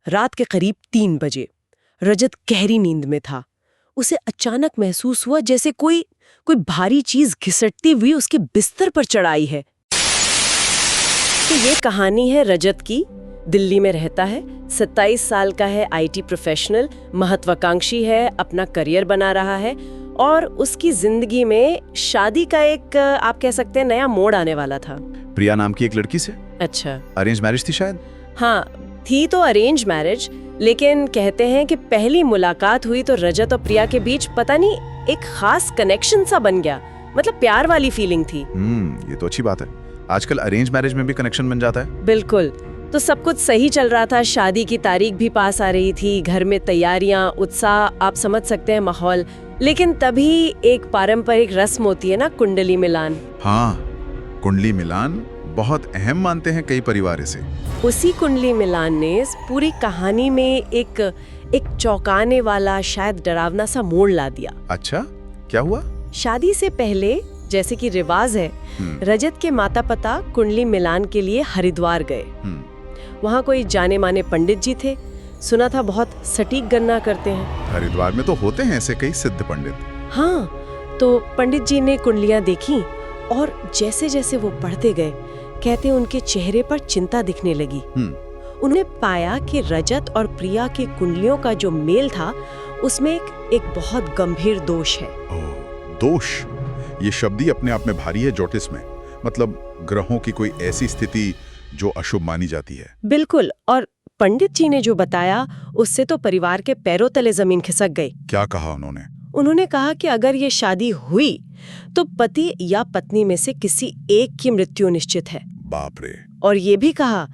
रात के करीब 3 बजे। रजत गहरी नींद में था। उसे अचानक महसूस हुआ जैसे कोई भारी चीज घिसटती हुई उसके बिस्तर पर चढ़ाई है। तो ये कहानी है रजत की। दिल्ली में रहता है, 27 साल का है, आईटी प्रोफेशनल, महत्वाकांक्षी है, अपना करियर बना रहा है और उसकी जिंदगी में शादी का एक आप कह सकते हैं नया मोड़ आने वाला था। प्रिया नाम की एक लड़की से। अच्छा, अरेंज मैरिज थी शायद? हाँ, थी तो अरेंज मैरिज, लेकिन कहते हैं कि पहली मुलाकात हुई तो रजत और प्रिया के बीच पता नहीं एक खास कनेक्शन सा बन गया। मतलब प्यार वाली फीलिंग थी। ये तो अच्छी बात है। आजकल अरेंज मैरिज में भी कनेक्शन बन जाता है। बिल्कुल। तो सब कुछ सही चल रहा था, शादी की तारीख भी पास आ रही थी, घर में तैयारियां, उत्साह, आप समझ सकते हैं माहौल। लेकिन तभी एक पारंपरिक रस्म होती है ना, कुंडली मिलान। हाँ, कुंडली मिलान बहुत अहम मानते हैं कई परिवार इसे। उसी कुंडली मिलान ने इस पूरी कहानी में एक चौंकाने वाला, शायद डरावना सा मोड़ ला दिया। अच्छा, क्या हुआ? शादी से पहले जैसे कि रिवाज है, रजत के माता पिता कुंडली मिलान के लिए हरिद्वार गए। वहाँ कोई जाने माने पंडित जी थे, सुना था बहुत सटीक गणना करते हैं। हरिद्वार में तो होते हैं ऐसे कई सिद्ध पंडित। हाँ, तो पंडित जी ने कुंडलियाँ देखी और जैसे जैसे वो पढ़ते गए, कहते उनके चेहरे पर चिंता दिखने लगी। उन्होंने पाया कि रजत और प्रिया की कुंडलियों का जो मेल था, उसमें एक बहुत गंभीर दोष है। दोष, ये शब्द ही अपने आप में भारी है ज्योतिष में। मतलब ग्रहों की कोई ऐसी स्थिति जो अशुभ मानी जाती है। बिल्कुल, और पंडित जी ने जो बताया उससे तो परिवार के पैरों तले जमीन खिसक गई। क्या कहा उन्होंने? उन्होंने कहा कि अगर ये शादी हुई तो पति या पत्नी में से किसी एक की मृत्यु निश्चित है। बाप रे। और ये भी कहा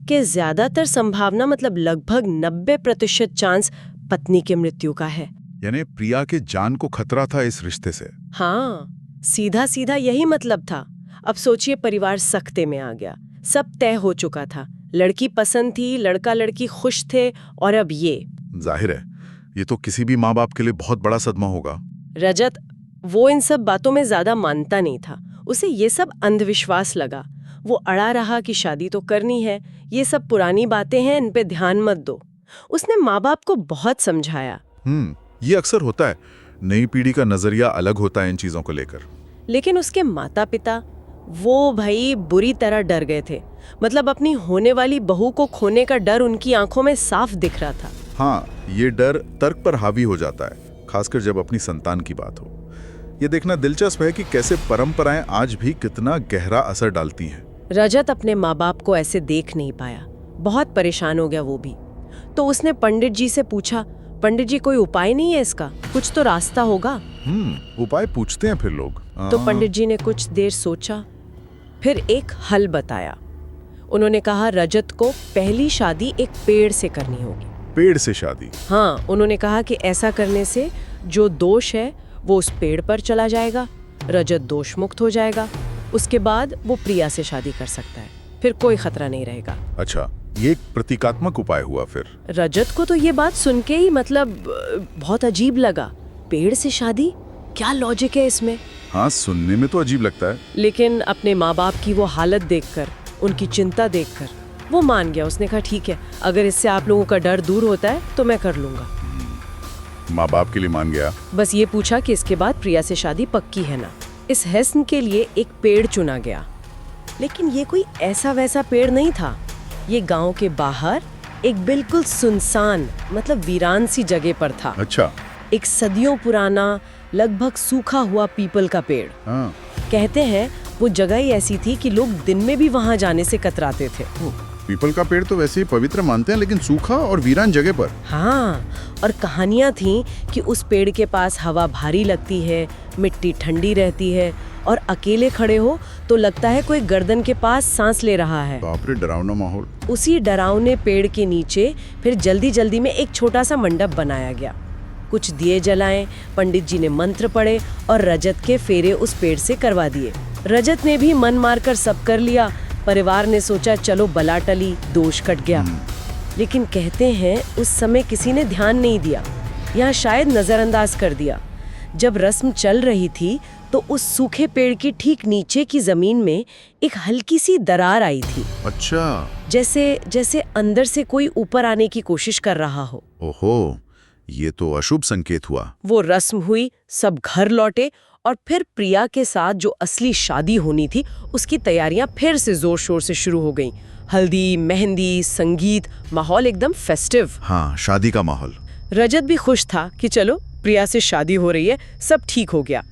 कि ज्यादातर संभावना, मतलब लगभग 90% चांस पत्नी की मृत्यु का है। यानी प्रिया के जान को खतरा था इस रिश्ते से। हाँ, सीधा सीधा यही मतलब था। अब सोचिए, परिवार सख्ते में आ गया, सब तय हो चुका था, लड़की पसंद थी, लड़का लड़की खुश थे, और अब ये। जाहिर है, ये तो किसी भी माँ बाप के लिए बहुत बड़ा सदमा होगा। रजत वो इन सब बातों में ज्यादा मानता नहीं था। उसे ये सब अंधविश्वास लगा। वो अड़ा रहा कि शादी तो करनी है, ये सब पुरानी बातें हैं, इन पे ध्यान मत दो। उसने माँ बाप को बहुत समझाया। ये अक्सर होता है, नई पीढ़ी का नजरिया अलग होता है इन चीजों को लेकर। लेकिन उसके माता पिता वो भाई बुरी तरह डर गए थे। मतलब अपनी होने वाली बहू को खोने का डर उनकी आंखों में साफ दिख रहा था। हाँ, ये डर तर्क पर हावी हो जाता है, खासकर जब अपनी संतान की बात हो। ये देखना दिलचस्प है कि कैसे परंपराएं आज भी कितना गहरा असर डालती हैं। रजत अपने माँ बाप को ऐसे देख नहीं पाया, बहुत परेशान हो गया वो भी। तो उसने पंडित जी से पूछा, पंडित जी कोई उपाय नहीं है इसका? कुछ तो रास्ता होगा। उपाय पूछते हैं फिर लोग। तो पंडित जी ने कुछ देर सोचा, फिर एक हल बताया। उन्होंने कहा रजत को पहली शादी एक पेड़ से करनी होगी। पेड़ से शादी? हाँ, उन्होंने कहा कि ऐसा करने से जो दोष है वो उस पेड़ पर चला जाएगा, रजत दोष मुक्त हो जाएगा। उसके बाद वो प्रिया से शादी कर सकता है, फिर कोई खतरा नहीं रहेगा। अच्छा, ये एक प्रतीकात्मक उपाय हुआ फिर। रजत को तो ये बात सुन के ही मतलब बहुत अजीब लगा। पेड़ से शादी, क्या लॉजिक है इसमें? हाँ, सुनने में तो अजीब लगता है, लेकिन अपने माँ बाप की वो हालत देखकर, उनकी चिंता देखकर वो मान गया। उसने कहा ठीक है, अगर इससे आप लोगों का डर दूर होता है तो मैं कर लूंगा। माँ बाप के लिए मान गया। बस ये पूछा कि इसके बाद प्रिया से शादी पक्की है ना। इस हसन के लिए एक पेड़ चुना गया, लेकिन ये कोई ऐसा वैसा पेड़ नहीं था। ये गांव के बाहर एक बिल्कुल सुनसान, मतलब वीरान सी जगह पर था। अच्छा। एक सदियों पुराना, लगभग सूखा हुआ पीपल का पेड़। कहते हैं वो जगह ही ऐसी थी कि लोग दिन में भी वहां जाने से कतराते थे। पीपल का पेड़ तो वैसे ही पवित्र मानते हैं, लेकिन सूखा और वीरान जगह पर? हाँ, और कहानियां थीं कि उस पेड़ के पास हवा भारी लगती है, मिट्टी ठंडी रहती है, और अकेले खड़े हो तो लगता है कोई गर्दन के पास सांस ले रहा है। बाप रे, डरावना माहौल। उसी डरावने पेड़ के नीचे फिर जल्दी जल्दी में एक छोटा सा मंडप बनाया गया। कुछ दिए जलाएं, पंडित जी ने मंत्र पढ़े और रजत के फेरे उस पेड़ से करवा दिए। रजत ने भी मन मारकर सब कर लिया। परिवार ने सोचा चलो बला टली, दोष कट गया। लेकिन कहते हैं उस समय किसी ने ध्यान नहीं दिया, या शायद नजरअंदाज कर दिया। जब रस्म चल रही थी तो उस सूखे पेड़ की ठीक नीचे की जमीन में एक हल्की सी दरार आई थी। अच्छा। जैसे जैसे अंदर से कोई ऊपर आने की कोशिश कर रहा हो। ओहो, ये तो अशुभ संकेत हुआ। वो रस्म हुई, सब घर लौटे और फिर प्रिया के साथ जो असली शादी होनी थी उसकी तैयारियां फिर से जोर शोर से शुरू हो गईं। हल्दी, मेहंदी, संगीत, माहौल एकदम फेस्टिव। हाँ, शादी का माहौल। रजत भी खुश था कि चलो प्रिया से शादी हो रही है, सब ठीक हो गया।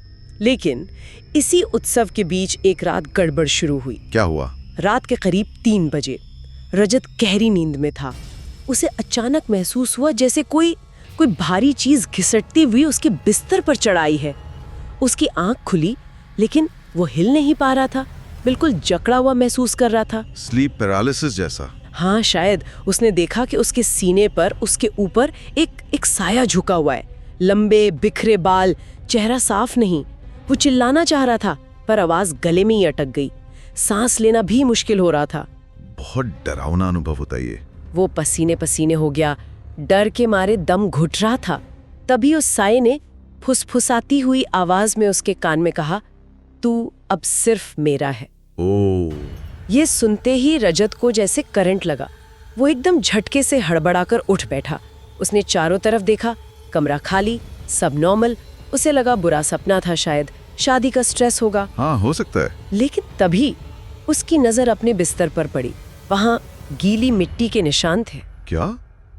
लेकिन इसी उत्सव के बीच एक रात गड़बड़ शुरू हुई। क्या हुआ? रात के करीब 3 बजे रजत गहरी नींद में था। उसे अचानक महसूस हुआ जैसे कोई भारी चीज घिसटती हुई उसके बिस्तर पर चढ़ आई है। उसकी आंख खुली, लेकिन वो हिल नहीं पा रहा था, बिल्कुल जकड़ा हुआ महसूस कर रहा था। स्लीप पैरालिसिस जैसा। हाँ, शायद। उसने देखा कि उसके सीने पर, उसके ऊपर एक साया झुका हुआ है। लंबे बिखरे बाल, चेहरा साफ नहीं। वो चिल्लाना चाह रहा था पर आवाज गले में ही अटक गई। सांस लेना भी मुश्किल हो रहा था। बहुत डरावना अनुभव होता है ये। वो पसीने पसीने हो गया, डर के मारे दम घुट रहा था। तभी उस साये ने फुसफुसाती हुई आवाज में उसके कान में कहा, तू अब सिर्फ मेरा है। ओह। ये सुनते ही रजत को जैसे करंट लगा। वो एकदम झटके से हड़बड़ाकर उठ बैठा। उसने चारों तरफ देखा, कमरा खाली, सब नॉर्मल। उसे लगा बुरा सपना था, शायद शादी का स्ट्रेस होगा। हाँ, हो सकता है। लेकिन तभी उसकी नजर अपने बिस्तर पर पड़ी। वहां गीली मिट्टी के निशान थे। क्या?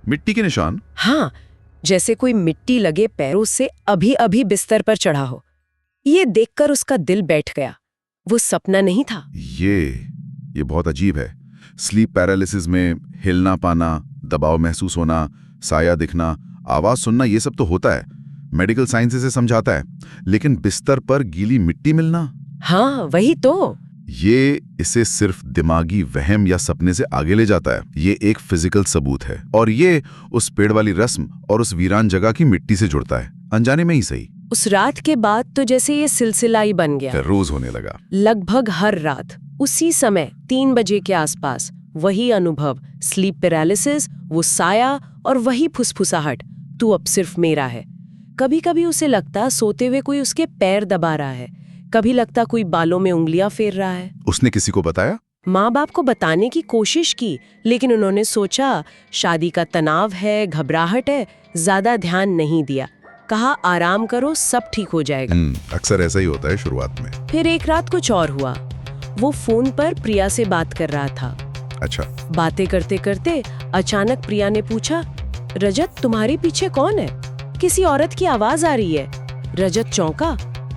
मिट्टी के निशान? हाँ, जैसे कोई मिट्टी लगे पैरों से अभी अभी बिस्तर पर चढ़ा हो। ये देखकर उसका दिल बैठ गया। वो सपना नहीं था। ये बहुत अजीब है। स्लीप पैरालिसिस में हिलना पाना, दबाव महसूस होना, साया दिखना, आवाज सुनना, ये सब तो होता है, मेडिकल साइंस इसे समझाता है। लेकिन बिस्तर पर गीली मिट्टी मिलना? हाँ, वही तो। ये इसे सिर्फ दिमागी वहम या सपने से आगे ले जाता है। ये एक फिजिकल सबूत है, और ये उस पेड़ वाली रस्म और उस वीरान जगह की मिट्टी से जुड़ता है, अनजाने में ही सही। उस रात के बाद तो जैसे ये सिलसिला ही बन गया। रोज होने लगा। लगभग हर रात उसी समय 3 बजे के आसपास वही अनुभव, स्लीप पैरालिसिस, वो साया और वही फुसफुसाहट, तू अब सिर्फ मेरा है। कभी कभी उसे लगता सोते हुए कोई उसके पैर दबा रहा है, कभी लगता कोई बालों में उंगलियां फेर रहा है। उसने किसी को बताया? माँ बाप को बताने की कोशिश की, लेकिन उन्होंने सोचा शादी का तनाव है, घबराहट है, ज्यादा ध्यान नहीं दिया। कहा आराम करो, सब ठीक हो जाएगा। अक्सर ऐसा ही होता है शुरुआत में। फिर एक रात कुछ और हुआ। वो फोन पर प्रिया से बात कर रहा था। अच्छा। बातें करते करते अचानक प्रिया ने पूछा, रजत तुम्हारे पीछे कौन है? किसी औरत की आवाज आ रही है। रजत चौंका,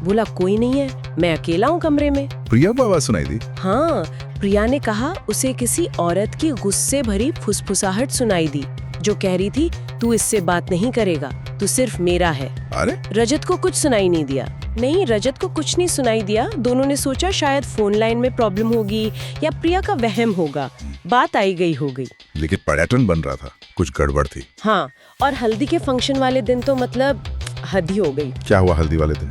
बोला कोई नहीं है, मैं अकेला हूँ कमरे में। प्रिया को आवाज सुनाई दी? हाँ, प्रिया ने कहा उसे किसी औरत की गुस्से भरी फुसफुसाहट सुनाई दी, जो कह रही थी तू इससे बात नहीं करेगा, तू सिर्फ मेरा है। अरे? रजत को कुछ सुनाई नहीं दिया। नहीं, रजत को कुछ नहीं सुनाई दिया। दोनों ने सोचा शायद फोन लाइन में प्रॉब्लम होगी या प्रिया का वहम होगा। बात आई गई हो गई। लेकिन पर्यटन बन रहा था, कुछ गड़बड़ थी। हाँ, और हल्दी के फंक्शन वाले दिन तो मतलब हद ही हो गई। क्या हुआ हल्दी वाले दिन?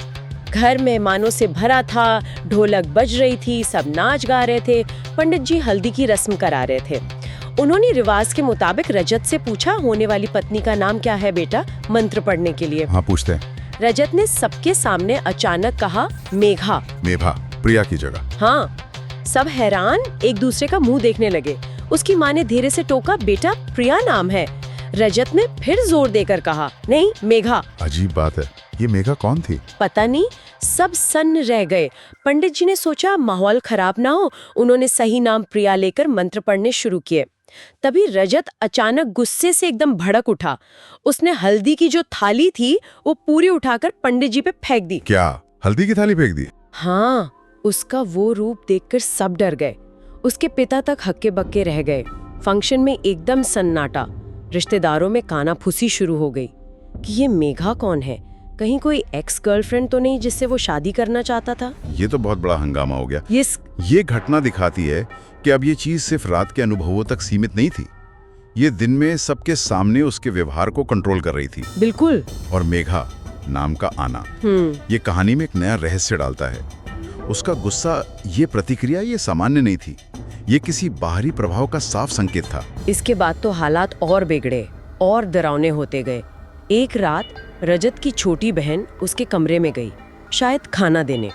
घर मेहमानों से भरा था, ढोलक बज रही थी, सब नाच गा रहे थे। पंडित जी हल्दी की रस्म करा रहे थे। उन्होंने रिवाज के मुताबिक रजत से पूछा, होने वाली पत्नी का नाम क्या है बेटा, मंत्र पढ़ने के लिए। हाँ, पूछते हैं। रजत ने सबके सामने अचानक कहा, मेघा। मेघा? प्रिया की जगह? हाँ। सब हैरान एक दूसरे का मुंह देखने लगे। उसकी माँ ने धीरे से टोका, बेटा प्रिया नाम है। रजत ने फिर जोर देकर कहा, नहीं, मेघा। अजीब बात है, ये मेघा कौन थी? पता नहीं, सब सन्न रह गए। पंडित जी ने सोचा माहौल खराब ना हो, उन्होंने सही नाम प्रिया लेकर मंत्र पढ़ने शुरू किए। तभी रजत अचानक गुस्से से एकदम भड़क उठा। उसने हल्दी की जो थाली थी वो पूरी उठाकर पंडित जी पे फेंक दी। क्या? हल्दी की थाली फेंक दी? हाँ, उसका वो रूप देखकर सब डर गए। उसके पिता तक हक्के बक्के रह गए। फंक्शन में एकदम सन्नाटा। रिश्तेदारों में कानाफूसी शुरू हो गई कि ये मेघा कौन है, कहीं कोई एक्स गर्लफ्रेंड तो नहीं जिससे वो शादी करना चाहता था। ये तो बहुत बड़ा हंगामा हो गया। ये घटना दिखाती है कि अब ये चीज सिर्फ रात के अनुभवों तक सीमित नहीं थी, ये दिन में सबके सामने उसके व्यवहार को कंट्रोल कर रही थी। बिल्कुल। और मेघा नाम का आना ये कहानी में एक नया रहस्य डालता है। उसका गुस्सा, ये प्रतिक्रिया, ये सामान्य नहीं थी, ये किसी बाहरी प्रभाव का साफ संकेत था। इसके बाद तो हालात और बिगड़े और डरावने होते गए। एक रात रजत की छोटी बहन उसके कमरे में गई। शायद खाना देने।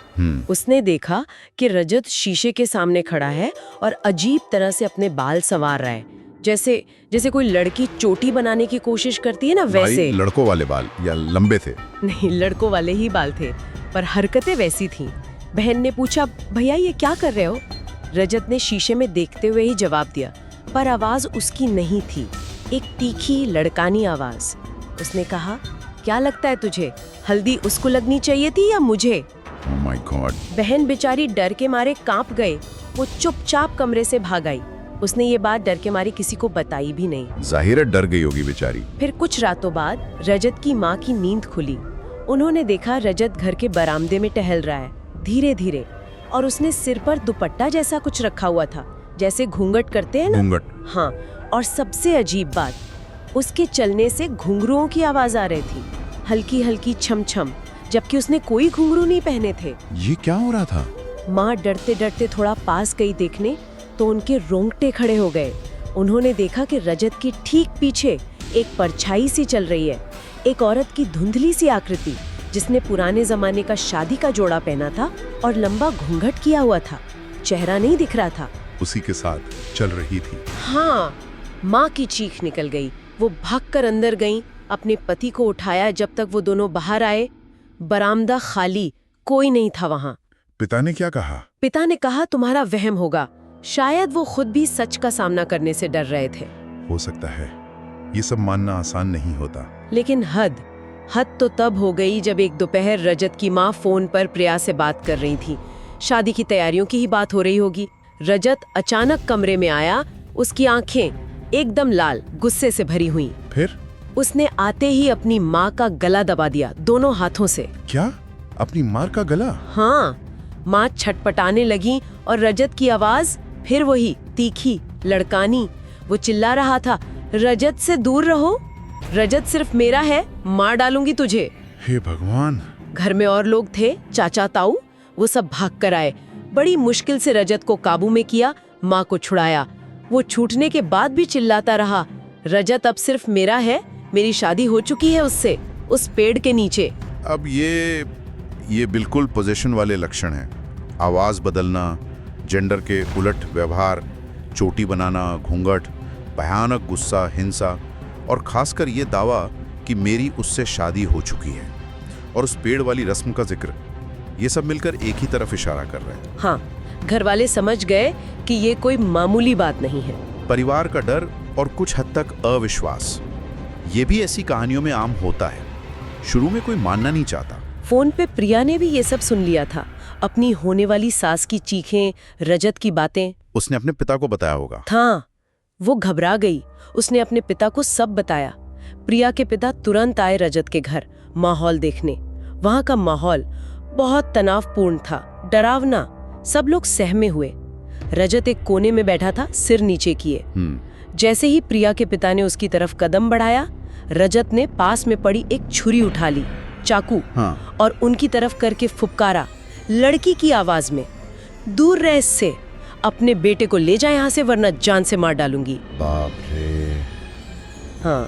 उसने देखा कि रजत शीशे के सामने खड़ा है और अजीब तरह से अपने बाल संवार रहा है, जैसे कोई लड़की चोटी बनाने की कोशिश करती है ना, वैसे। लड़कों वाले बाल या लंबे थे? नहीं, लड़कों वाले ही बाल थे, पर हरकतें वैसी थीं। बहन ने पूछा, भैया ये क्या कर रहे हो? रजत ने शीशे में देखते हुए ही जवाब दिया, पर आवाज उसकी नहीं थी, एक तीखी लड़कानी आवाज। उसने कहा, क्या लगता है तुझे, हल्दी उसको लगनी चाहिए थी या मुझे? Oh my God! बहन बेचारी डर के मारे कांप गए। वो चुपचाप कमरे से भाग आई। उसने ये बात डर के मारे किसी को बताई भी नहीं। जाहिर है डर गई होगी बेचारी। फिर कुछ रातों बाद रजत की माँ की नींद खुली। उन्होंने देखा रजत घर के बरामदे में टहल रहा है, धीरे धीरे, और उसने सिर पर दुपट्टा जैसा कुछ रखा हुआ था, जैसे घूंघट करते हैं ना। घूंघट? हाँ, और सबसे अजीब बात, उसके चलने से घुंघरुओं की आवाज आ रही थी, हल्की हल्की छम छम, जबकि उसने कोई घुंघरू नहीं पहने थे। ये क्या हो रहा था? माँ डरते डरते थोड़ा पास गई देखने, तो उनके रोंगटे खड़े हो गए। उन्होंने देखा कि रजत के ठीक पीछे एक परछाई सी चल रही है, एक औरत की धुंधली सी आकृति, जिसने पुराने जमाने का शादी का जोड़ा पहना था और लंबा घूंघट किया हुआ था। चेहरा नहीं दिख रहा था। उसी के साथ चल रही थी। हाँ, माँ की चीख निकल गई। वो भागकर अंदर गईं, अपने पति को उठाया। जब तक वो दोनों बाहर आए, बरामदा खाली, कोई नहीं था वहाँ। पिता ने क्या कहा? पिता ने कहा, तुम्हारा वहम होगा। शायद वो खुद भी सच का सामना करने से डर रहे थे। हो सकता है, ये सब मानना आसान नहीं होता। लेकिन हद तो तब हो गई जब एक दोपहर रजत की माँ फोन पर प्रिया से बात कर रही थी। शादी की तैयारियों की ही बात हो रही होगी। रजत अचानक कमरे में आया। उसकी आंखें एकदम लाल, गुस्से से भरी हुई। फिर उसने आते ही अपनी माँ का गला दबा दिया दोनों हाथों से। क्या? अपनी माँ का गला? हाँ, माँ छटपटाने लगी और रजत की आवाज फिर वही तीखी लड़कानी। वो चिल्ला रहा था, रजत से दूर रहो, रजत सिर्फ मेरा है, मार डालूंगी तुझे। हे भगवान! घर में और लोग थे, चाचा ताऊ, वो सब भाग कर आए। बड़ी मुश्किल से रजत को काबू में किया, माँ को छुड़ाया। वो छूटने के बाद भी चिल्लाता रहा, रजत अब सिर्फ मेरा है, मेरी शादी हो चुकी है उससे, उस पेड़ के नीचे। अब ये बिल्कुल पोजीशन वाले लक्षण हैं। आवाज बदलना, जेंडर के उलट व्यवहार, चोटी बनाना, घूंघट, भयानक गुस्सा, हिंसा, और खासकर ये दावा कि मेरी उससे शादी हो चुकी है, और उस पेड़ वाली रस्म का जिक्र, ये सब मिलकर एक ही तरफ इशारा कर रहे हैं। हाँ, घर वाले समझ गए कि ये कोई मामूली बात नहीं है। परिवार का डर और कुछ हद तक अविश्वास, ये भी ऐसी कहानियों में आम होता है। शुरू में कोई मानना नहीं चाहता। फोन पे प्रिया ने भी ये सब सुन लिया था, अपनी होने वाली सास की चीखें, रजत की बातें। उसने अपने पिता को बताया होगा। हाँ, वो घबरा गई। उसने अपने पिता को सब बताया। प्रिया के पिता तुरंत आए रजत के घर माहौल देखने। वहाँ का माहौल बहुत तनावपूर्ण था, डरावना। सब लोग सहमे हुए। रजत एक कोने में बैठा था, सिर नीचे किए। जैसे ही प्रिया के पिता ने उसकी तरफ कदम बढ़ाया, रजत ने पास में पड़ी एक छुरी उठा ली, चाकू। हाँ। और उनकी तरफ करके फुफकारा, लड़की की आवाज में, दूर रह इससे, अपने बेटे को ले जा यहाँ से, वरना जान से मार डालूंगी। बाप रे। हाँ,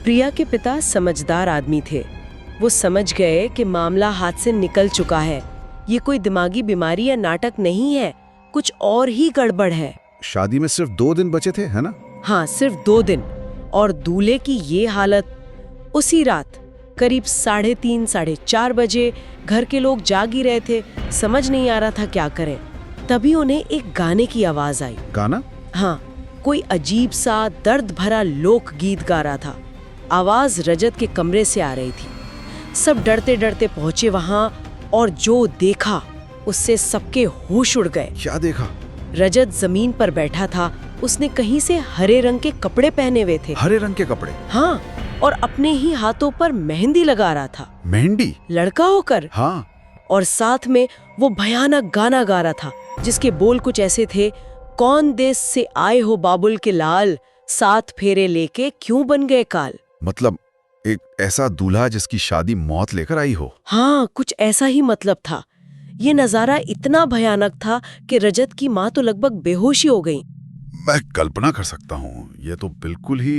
प्रिया के पिता समझदार आदमी थे। वो समझ गए कि मामला हाथ से निकल चुका है। ये कोई दिमागी बीमारी या नाटक नहीं है, कुछ और ही गड़बड़ है। शादी में सिर्फ 2 दिन बचे थे, है ना? हाँ, सिर्फ 2 दिन, और दूल्हे की ये हालत। उसी रात करीब 3:30 साढ़े 4 बजे घर के लोग जाग ही रहे थे, समझ नहीं आ रहा था क्या करें। तभी उन्हें एक गाने की आवाज आई। गाना? हाँ, कोई अजीब सा दर्द भरा लोक गीत गा रहा था। आवाज रजत के कमरे से आ रही थी। सब डरते डरते पहुंचे वहां, और जो देखा उससे सबके होश उड़ गए। क्या देखा? रजत जमीन पर बैठा था। उसने कहीं से हरे रंग के कपड़े पहने हुए थे। हरे रंग के कपड़े? हाँ, और अपने ही हाथों पर मेहंदी लगा रहा था। मेहंदी? लड़का होकर। हाँ। और साथ में वो भयानक गाना गा रहा था, जिसके बोल कुछ ऐसे थे, कौन देश से आए हो बाबुल के लाल, 7 फेरे लेके क्यों बन गए काल। मतलब एक ऐसा दूल्हा जिसकी शादी मौत लेकर आई हो। हाँ, कुछ ऐसा ही मतलब था। ये नजारा इतना भयानक था कि रजत की माँ तो लगभग बेहोश ही हो गई। मैं कल्पना कर सकता हूँ, ये तो बिल्कुल ही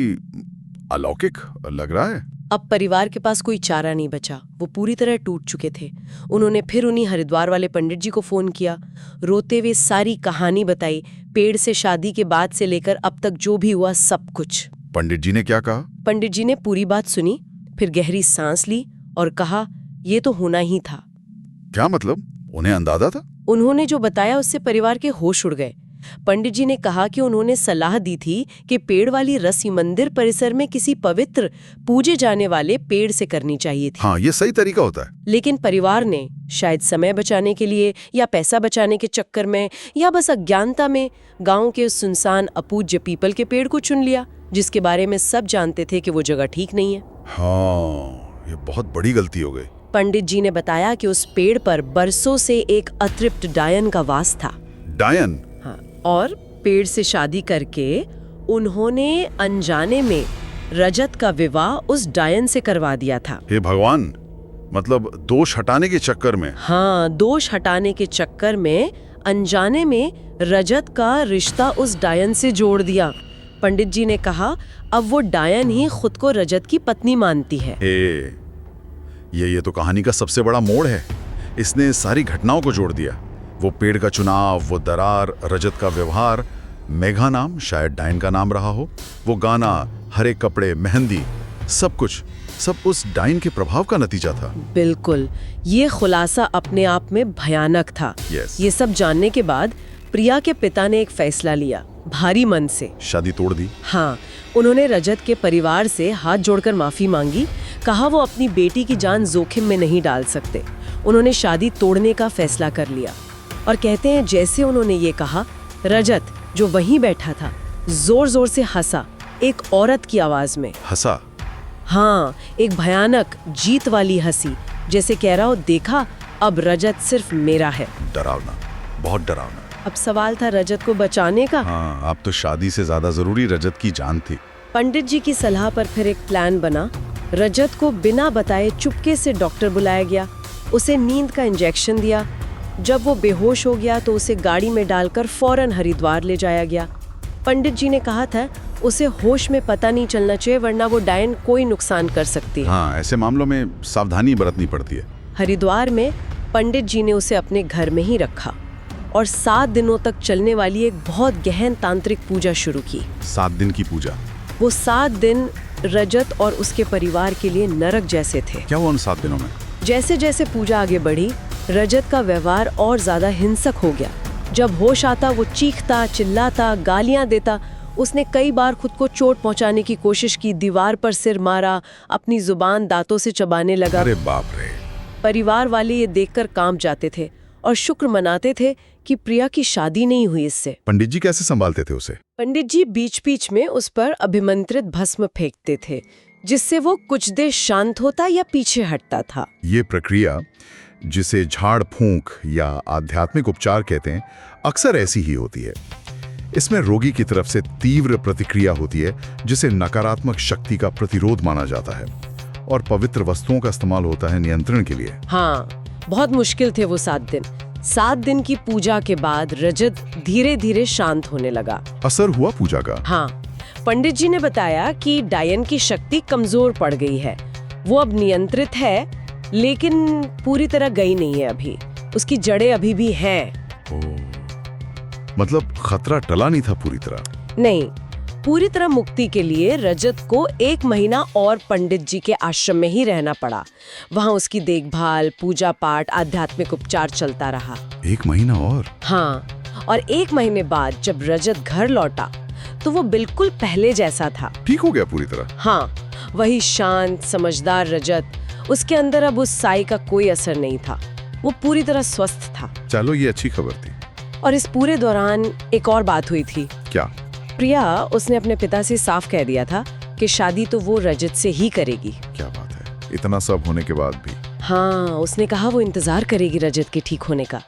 अलौकिक लग रहा है। अब परिवार के पास कोई चारा नहीं बचा, वो पूरी तरह टूट चुके थे। उन्होंने फिर उन्हीं हरिद्वार वाले पंडित जी को फोन किया, रोते हुए सारी कहानी बताई, पेड़ से शादी के बाद से लेकर अब तक जो भी हुआ सब कुछ। पंडित जी ने क्या कहा? पंडित जी ने पूरी बात सुनी, फिर गहरी सांस ली और कहा, ये तो होना ही था। क्या मतलब? उन्हें अंदाजा था? उन्होंने जो बताया उससे परिवार के होश उड़ गए। पंडित जी ने कहा कि उन्होंने सलाह दी थी कि पेड़ वाली रस्सी मंदिर परिसर में किसी पवित्र पूजे जाने वाले पेड़ से करनी चाहिए थी। हाँ, ये सही तरीका होता है। लेकिन परिवार ने शायद समय बचाने के लिए या पैसा बचाने के चक्कर में या बस अज्ञानता में गांव के उस सुनसान अपूज्य पीपल के पेड़ को चुन लिया, जिसके बारे में सब जानते थे कि वो जगह ठीक नहीं है। हाँ, ये बहुत बड़ी गलती हो गई। पंडित जी ने बताया कि उस पेड़ पर बरसों से एक अतृप्त डायन का वास था। डायन? हाँ, और पेड़ से शादी करके उन्होंने अनजाने में रजत का विवाह उस डायन से करवा दिया था। हे भगवान, मतलब दोष हटाने के चक्कर में? हाँ, दोष हटाने के चक्कर में अनजाने में रजत का रिश्ता उस डायन से जोड़ दिया। पंडित जी ने कहा, अब वो डायन ही खुद को रजत की पत्नी मानती है। ये तो कहानी का सबसे बड़ा मोड़ है। इसने सारी घटनाओं को जोड़ दिया। वो पेड़ का चुनाव, वो दरार, रजत का व्यवहार, मेघा नाम शायद डायन का नाम रहा हो, वो गाना, हरे कपड़े, मेहंदी, सब कुछ सब उस डायन के प्रभाव का नतीजा था। बिल्कुल, ये खुलासा अपने आप में भयानक था। ये सब जानने के बाद प्रिया के पिता ने एक फैसला लिया, भारी मन से शादी तोड़ दी। हाँ, उन्होंने रजत के परिवार से हाथ जोड़कर माफी मांगी। कहा वो अपनी बेटी की जान जोखिम में नहीं डाल सकते। उन्होंने शादी तोड़ने का फैसला कर लिया। और कहते हैं जैसे उन्होंने ये कहा, रजत जो वहीं बैठा था जोर जोर से हंसा, एक औरत की आवाज में हंसा। हाँ, एक भयानक जीत वाली हंसी, जैसे कह रहा हो, देखा अब रजत सिर्फ मेरा है। डरावना, बहुत डरावना। अब सवाल था रजत को बचाने का। हाँ, अब तो शादी से ज्यादा जरूरी रजत की जान थी। पंडित जी की सलाह पर फिर एक प्लान बना। रजत को बिना बताए चुपके से डॉक्टर बुलाया गया, उसे नींद का इंजेक्शन दिया। जब वो बेहोश हो गया तो उसे गाड़ी में डालकर फौरन हरिद्वार ले जाया गया। पंडित जी ने कहा था उसे होश में पता नहीं चलना चाहिए, वरना वो डायन कोई नुकसान कर सकती है। हाँ, ऐसे मामलों में सावधानी बरतनी पड़ती है। हरिद्वार में पंडित जी ने उसे अपने घर में ही रखा और 7 दिनों तक चलने वाली एक बहुत गहन तांत्रिक पूजा शुरू की। 7 दिन की पूजा? वो 7 दिन रजत और उसके परिवार के लिए नरक जैसे थे। क्या हुआ उन 7 दिनों में? जैसे जैसे पूजा आगे बढ़ी, रजत का व्यवहार और ज्यादा हिंसक हो गया। जब होश आता वो चीखता, चिल्लाता, गालियां देता। उसने कई बार खुद को चोट पहुंचाने की कोशिश की, दीवार पर सिर मारा, अपनी जुबान दांतों से चबाने लगा। अरे बाप रे! परिवार वाले ये देखकर कांप जाते थे और शुक्र मनाते थे कि प्रिया की शादी नहीं हुई इससे। पंडित जी कैसे संभालते थे उसे? पंडित जी बीच बीच में उस पर अभिमंत्रित भस्म फेंकते थे, जिससे वो कुछ देर शांत होता या पीछे हटता था। ये प्रक्रिया, जिसे झाड़ फूंक या आध्यात्मिक उपचार कहते हैं, अक्सर ऐसी ही होती है। इसमें रोगी की तरफ से तीव्र प्रतिक्रिया होती है, जिसे नकारात्मक शक्ति का प्रतिरोध माना जाता है, और पवित्र वस्तुओं का इस्तेमाल होता है नियंत्रण के लिए। हाँ, बहुत मुश्किल थे वो 7 दिन। 7 दिन की पूजा के बाद रजत धीरे धीरे शांत होने लगा। असर हुआ पूजा का? हाँ, पंडित जी ने बताया कि डायन की शक्ति कमजोर पड़ गई है। वो अब नियंत्रित है, लेकिन पूरी तरह गई नहीं है अभी। उसकी जड़ें अभी भी हैं। मतलब खतरा टला नहीं था पूरी तरह? नहीं, पूरी तरह मुक्ति के लिए रजत को 1 महीना और पंडित जी के आश्रम में ही रहना पड़ा। वहाँ उसकी देखभाल, पूजा पाठ, आध्यात्मिक उपचार चलता रहा। 1 महीना और? हाँ, और 1 महीने बाद जब रजत घर लौटा तो वो बिल्कुल पहले जैसा था। ठीक हो गया पूरी तरह? हाँ, वही शांत, समझदार रजत। उसके अंदर अब उस साई का कोई असर नहीं था। वो पूरी तरह स्वस्थ था। चलो, ये अच्छी खबर थी। और इस पूरे दौरान एक और बात हुई थी। क्या? प्रिया, उसने अपने पिता से साफ कह दिया था कि शादी तो वो रजत से ही करेगी। क्या बात है, इतना सब होने के बाद भी? हाँ, उसने कहा वो इंतजार करेगी रजत के ठीक होने का।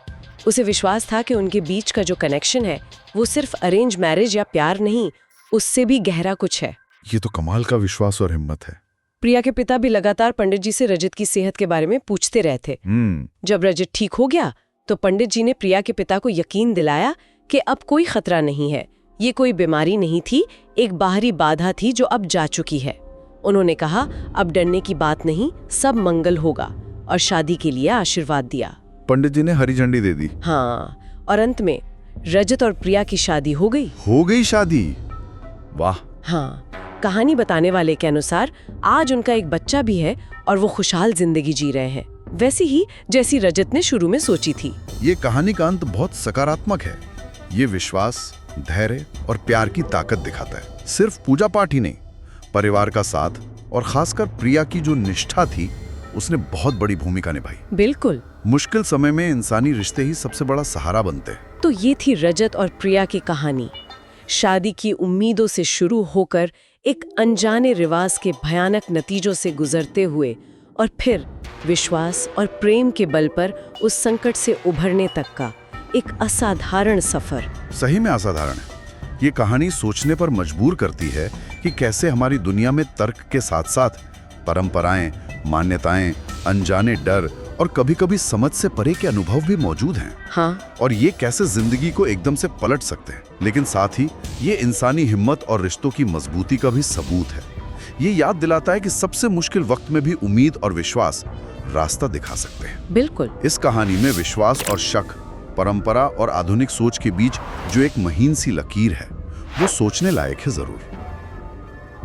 उसे विश्वास था कि उनके बीच का जो कनेक्शन है वो सिर्फ अरेंज मैरिज या प्यार नहीं, उससे भी गहरा कुछ है। ये तो कमाल का विश्वास और हिम्मत है। प्रिया के पिता भी लगातार पंडित जी से रजत की सेहत के बारे में पूछते रहे थे। जब रजत ठीक हो गया तो पंडित जी ने प्रिया के पिता को यकीन दिलाया कि अब कोई खतरा नहीं है, ये कोई बीमारी नहीं थी, एक बाहरी बाधा थी जो अब जा चुकी है। उन्होंने कहा, अब डरने की बात नहीं, सब मंगल होगा, और शादी के लिए आशीर्वाद दिया। पंडित जी ने हरी झंडी दे दी। हाँ, और अंत में रजत और प्रिया की शादी हो गई। हो गई शादी? वाह। हाँ, कहानी बताने वाले के अनुसार आज उनका एक बच्चा भी है और वो खुशहाल जिंदगी जी रहे हैं, वैसी ही जैसी रजत ने शुरू में सोची थी। ये कहानी का अंत बहुत सकारात्मक है। ये विश्वास, धैर्य और प्यार की ताकत दिखाता है। सिर्फ पूजा पाठ ही नहीं, परिवार का साथ और खासकर प्रिया की जो निष्ठा थी, उसने बहुत बड़ी भूमिका निभाई। बिल्कुल। मुश्किल समय में इंसानी रिश्ते ही सबसे बड़ा सहारा बनते हैं। तो ये थी रजत और प्रिया की कहानी। शादी की उम्मीदों से शुरू होकर एक अनजाने रिवाज के भयानक नतीजों से गुजरते हुए और फिर विश्वास और प्रेम के बल पर उस संकट से उभरने तक का एक असाधारण सफर। सही में असाधारण है। ये कहानी सोचने पर मजबूर करती है कि कैसे हमारी दुनिया में तर्क के साथ साथ परंपराएं, मान्यताएं, अनजाने डर और कभी-कभी समझ से परे के अनुभव भी मौजूद हैं। हाँ। और ये कैसे जिंदगी को एकदम से पलट सकते हैं। लेकिन साथ ही ये इंसानी हिम्मत और रिश्तों की मजबूती का भी सबूत है। ये याद दिलाता है कि सबसे मुश्किल वक्त में भी उम्मीद और विश्वास रास्ता दिखा सकते हैं। बिल्कुल। इस कहानी में विश्वास और शक, परंपरा और आधुनिक सोच के बीच जो एक महीन सी लकीर है, वो सोचने लायक है जरूर।